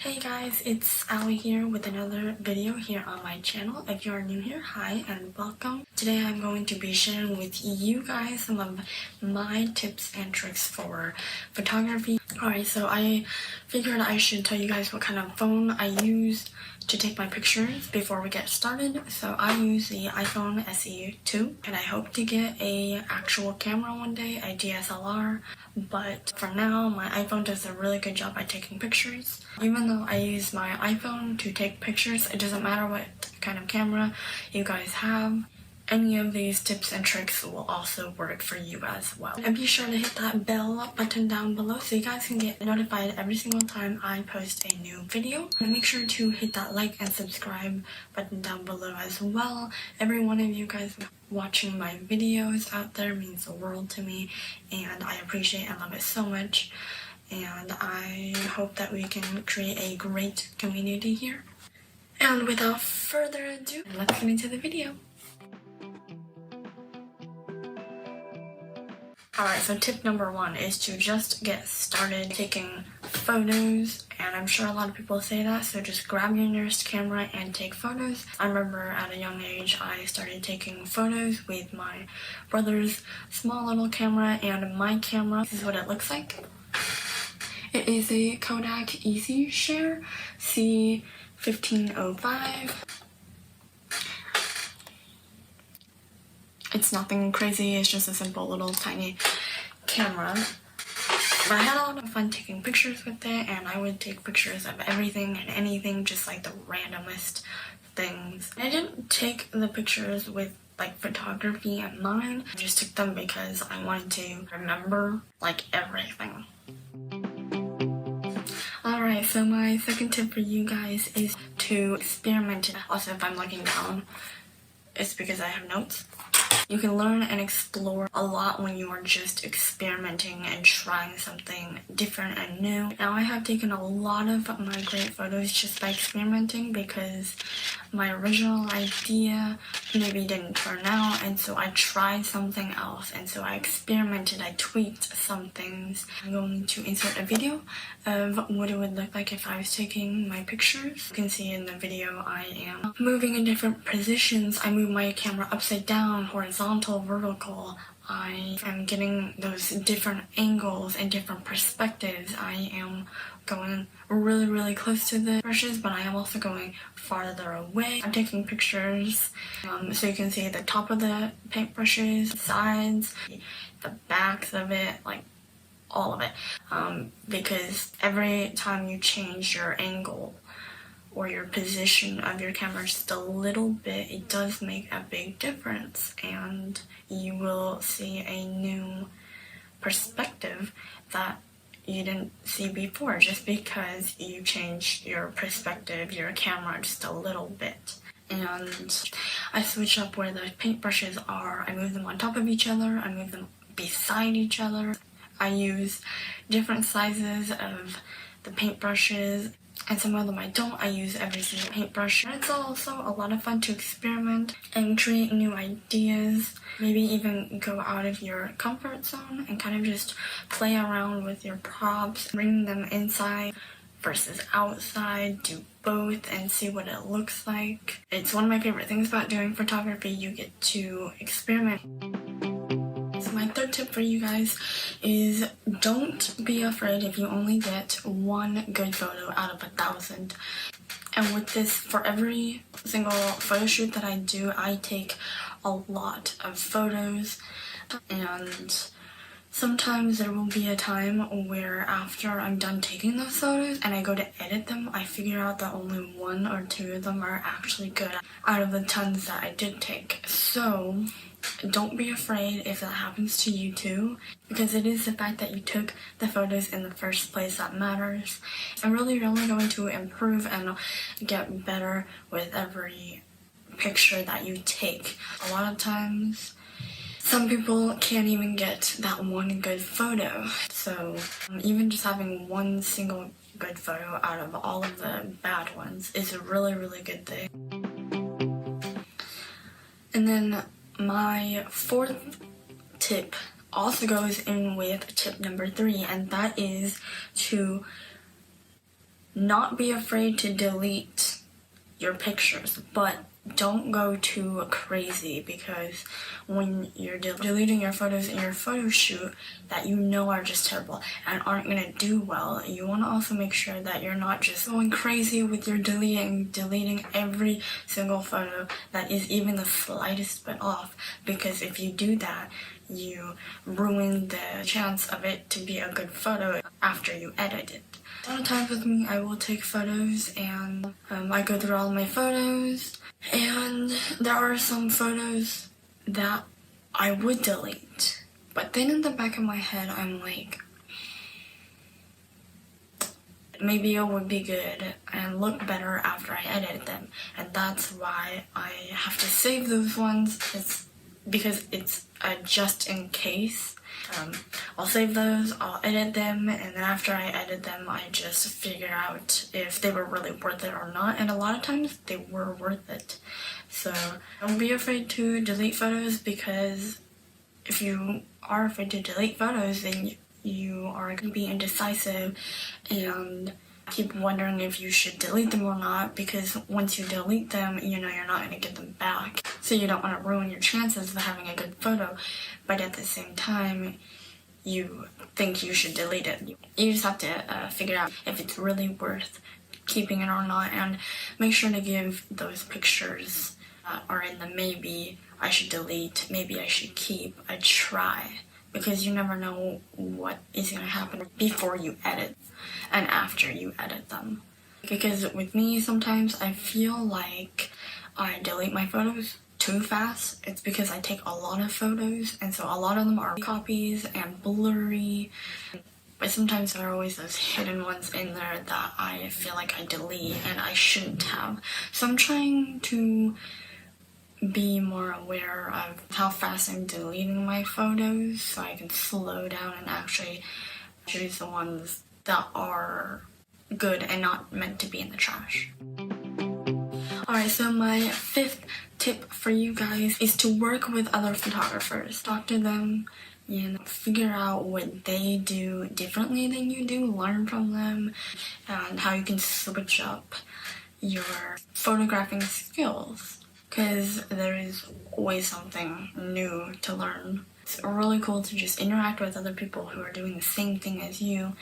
Hey guys, it's Ali here with another video here on my channel. If you are new here, hi and welcome. Today I'm going to be sharing with you guys some of my tips and tricks for photography. Alright, so I figured I should tell you guys what kind of phone I use to take my pictures before we get started. So I use the iPhone SE 2 and I hope to get a actual camera one day, a DSLR, but for now my iPhone does a really good job at taking pictures. Even though I use my iPhone to take pictures, it doesn't matter what kind of camera you guys have. Any of these tips and tricks will also work for you as well. And be sure to hit that bell button down below so you guys can get notified every single time I post a new video. And make sure to hit that like and subscribe button down below as well. Every one of you guys watching my videos out there means the world to me, and I appreciate and love it so much. And I hope that we can create a great community here. And without further ado, let's get into the video. Alright, so tip number one is to just get started taking photos, and I'm sure a lot of people say that, so just grab your nearest camera and take photos. I remember at a young age I started taking photos with my brother's small little camera and my camera. This is what it looks like. It is a Kodak EasyShare C1505. It's nothing crazy, it's just a simple little tiny camera. But I had a lot of fun taking pictures with it, and I would take pictures of everything and anything, just like the randomest things. I didn't take the pictures with like photography in mind, I just took them because I wanted to remember like everything. Alright, so my second tip for you guys is to experiment. Also, if I'm looking down, it's because I have notes. You can learn and explore a lot when you are just experimenting and trying something different and new. Now, I have taken a lot of my great photos just by experimenting because my original idea maybe didn't turn out, and so I tried something else, and so I experimented, I tweaked some things. I'm going to insert a video of what it would look like if I was taking my pictures. You can see in the video I am moving in different positions. I move my camera upside down, horizontal, vertical. I am getting those different angles and different perspectives. I am going really close to the brushes, but I am also going farther away. I'm taking pictures so you can see the top of the paintbrushes, sides, the backs of it, like all of it, because every time you change your angle or your position of your camera just a little bit, it does make a big difference, and you will see a new perspective that you didn't see before just because you changed your perspective, your camera just a little bit. And I switch up where the paintbrushes are. I move them on top of each other, I move them beside each other. I use different sizes of the paintbrushes, and some of them I don't. I use every single paintbrush. It's also a lot of fun to experiment and create new ideas. Maybe even go out of your comfort zone and kind of just play around with your props, bring them inside versus outside, do both and see what it looks like. It's one of my favorite things about doing photography. You get to experiment. So my third tip for you guys is don't be afraid if you only get one good photo out of 1,000. And with this, for every single photo shoot that I do, I take a lot of photos, and sometimes there will be a time where after I'm done taking those photos and I go to edit them, I figure out that only one or two of them are actually good out of the tons that I did take. So don't be afraid if that happens to you too, because it is the fact that you took the photos in the first place that matters. I'm really going to improve and get better with every picture that you take. A lot of times, some people can't even get that one good photo. So even just having one single good photo out of all of the bad ones is a really good thing. And then my fourth tip also goes in with tip number 3, and that is to not be afraid to delete your pictures, but don't go too crazy, because when you're deleting your photos in your photo shoot that you know are just terrible and aren't gonna do well, you want to also make sure that you're not just going crazy with your deleting every single photo that is even the slightest bit off, because if you do that, you ruin the chance of it to be a good photo after you edit it. A lot of times with me, I will take photos and I go through all my photos, and there are some photos that I would delete, but then in the back of my head I'm like, maybe it would be good and look better after I edit them, and that's why I have to save those ones. It's because it's a just in case. I'll save those, I'll edit them, and then after I edit them, I just figure out if they were really worth it or not, and a lot of times they were worth it. So don't be afraid to delete photos, because if you are afraid to delete photos, then you are going to be indecisive and keep wondering if you should delete them or not, because once you delete them, you know you're not going to get them back. So you don't want to ruin your chances of having a good photo, but at the same time, you think you should delete it. You just have to figure out if it's really worth keeping it or not, and make sure to give those pictures that are in the maybe I should delete, maybe I should keep, a try, because you never know what is going to happen before you edit and after you edit them. Because with me, sometimes I feel like I delete my photos too fast. It's because I take a lot of photos, and so a lot of them are copies and blurry, but sometimes there are always those hidden ones in there that I feel like I delete and I shouldn't have. So I'm trying to be more aware of how fast I'm deleting my photos, so I can slow down and actually choose the ones that are good and not meant to be in the trash. Alright, so my 5th tip for you guys is to work with other photographers. Talk to them and figure out what they do differently than you do, learn from them, and how you can switch up your photographing skills, because there is always something new to learn. It's really cool to just interact with other people who are doing the same thing as you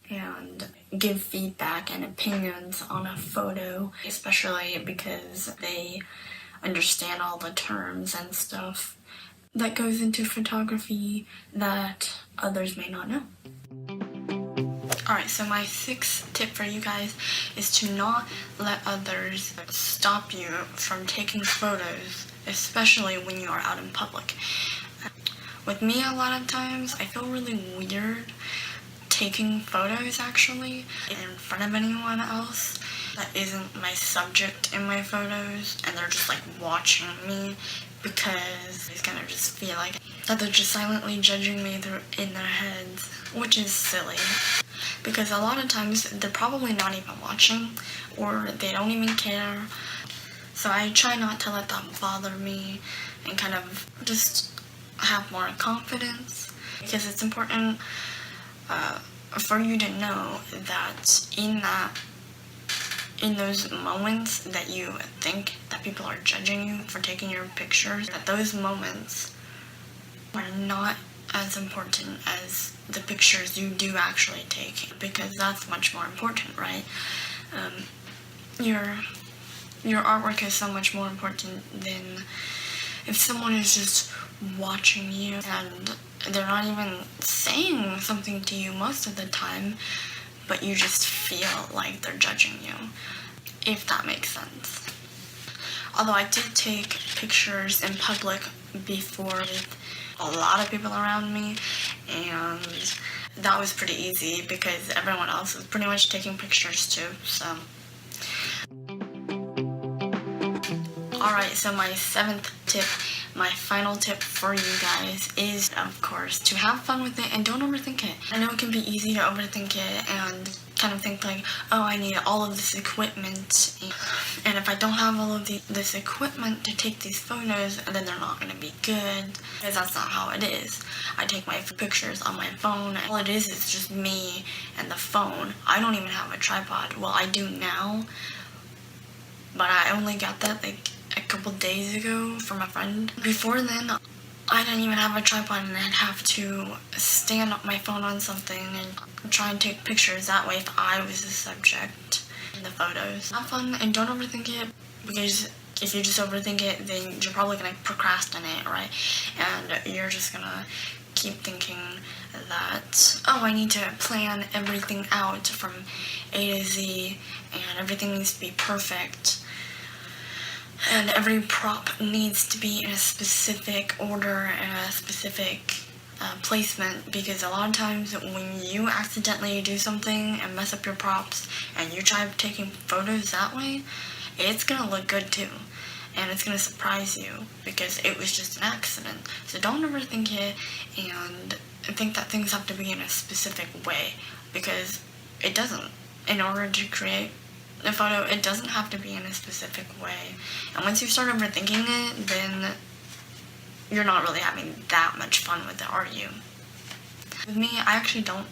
and give feedback and opinions on a photo, especially because they understand all the terms and stuff that goes into photography that others may not know. Alright, so my 6th tip for you guys is to not let others stop you from taking photos, especially when you are out in public. With me, a lot of times, I feel really weird taking photos actually in front of anyone else that isn't my subject in my photos, and they're just like watching me, because it's gonna just feel like that they're just silently judging me in their heads, which is silly, because a lot of times they're probably not even watching, or they don't even care. So I try not to let that bother me and kind of just have more confidence, because it's important for you to know that in those moments that you think that people are judging you for taking your pictures, that those moments are not as important as the pictures you do actually take, because that's much more important, right? Your artwork is so much more important than if someone is just watching you and they're not even saying something to you most of the time, but you just feel like they're judging you, if that makes sense. Although I did take pictures in public before with a lot of people around me, and that was pretty easy because everyone else was pretty much taking pictures too, so. Alright, so my 7th tip, my final tip for you guys is, of course, to have fun with it and don't overthink it. I know it can be easy to overthink it and kind of think like, oh, I need all of this equipment, and if I don't have all of this equipment to take these photos, then they're not going to be good, because that's not how it is. I take my pictures on my phone, and all it is just me and the phone. I don't even have a tripod. Well, I do now, but I only got that like a couple days ago from a friend. Before then, I didn't even have a tripod, and I'd have to stand up my phone on something and try and take pictures that way if I was the subject in the photos. Have fun and don't overthink it, because if you just overthink it, then you're probably gonna procrastinate, right? And you're just gonna keep thinking that, oh, I need to plan everything out from A to Z, and everything needs to be perfect. And every prop needs to be in a specific order and a specific placement, because a lot of times when you accidentally do something and mess up your props and you try taking photos that way, it's gonna look good too. And it's gonna surprise you because it was just an accident. So don't overthink it and think that things have to be in a specific way, because it doesn't. In order to create the photo, it doesn't have to be in a specific way. And once you start overthinking it, then you're not really having that much fun with it, are you? With me, I actually don't.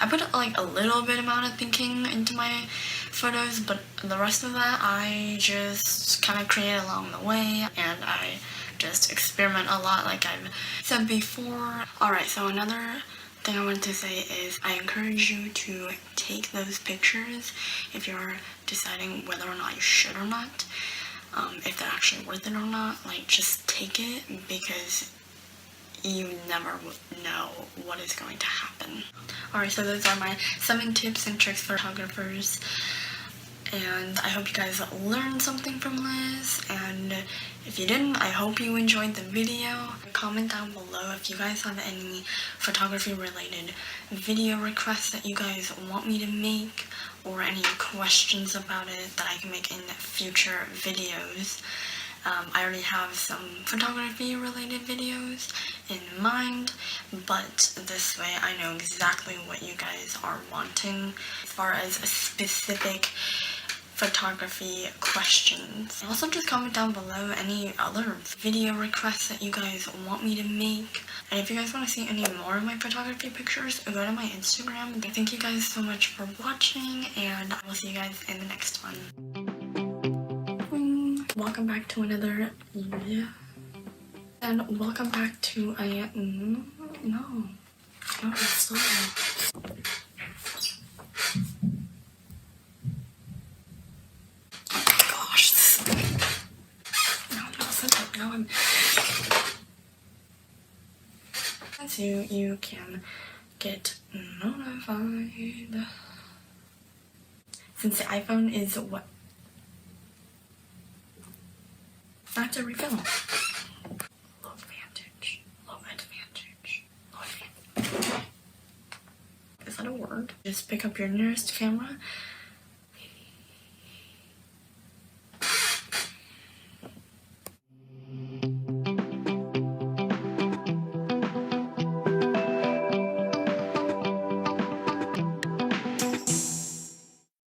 I put like a little bit amount of thinking into my photos, but the rest of that I just kind of create along the way, and I just experiment a lot like I've said before. Alright, so another thing I wanted to say is I encourage you to take those pictures if you're deciding whether or not you should or not, if they're actually worth it or not. Like, just take it, because you never know what is going to happen. Alright, so those are my 7 tips and tricks for photographers, and I hope you guys learned something from this, and if you didn't, I hope you enjoyed the video. Comment down below if you guys have any photography related video requests that you guys want me to make, or any questions about it that I can make in future videos. I already have some photography related videos in mind, but this way I know exactly what you guys are wanting as far as specific photography questions. Also, just comment down below any other video requests that you guys want me to make. And if you guys want to see any more of my photography pictures, go to my Instagram. Thank you guys so much for watching, and I will see you guys in the next one. Welcome back to another video. And welcome back to a no, sorry. So you can get notified. Since the iPhone is what? I have to refill. Low advantage. Is that a word? Just pick up your nearest camera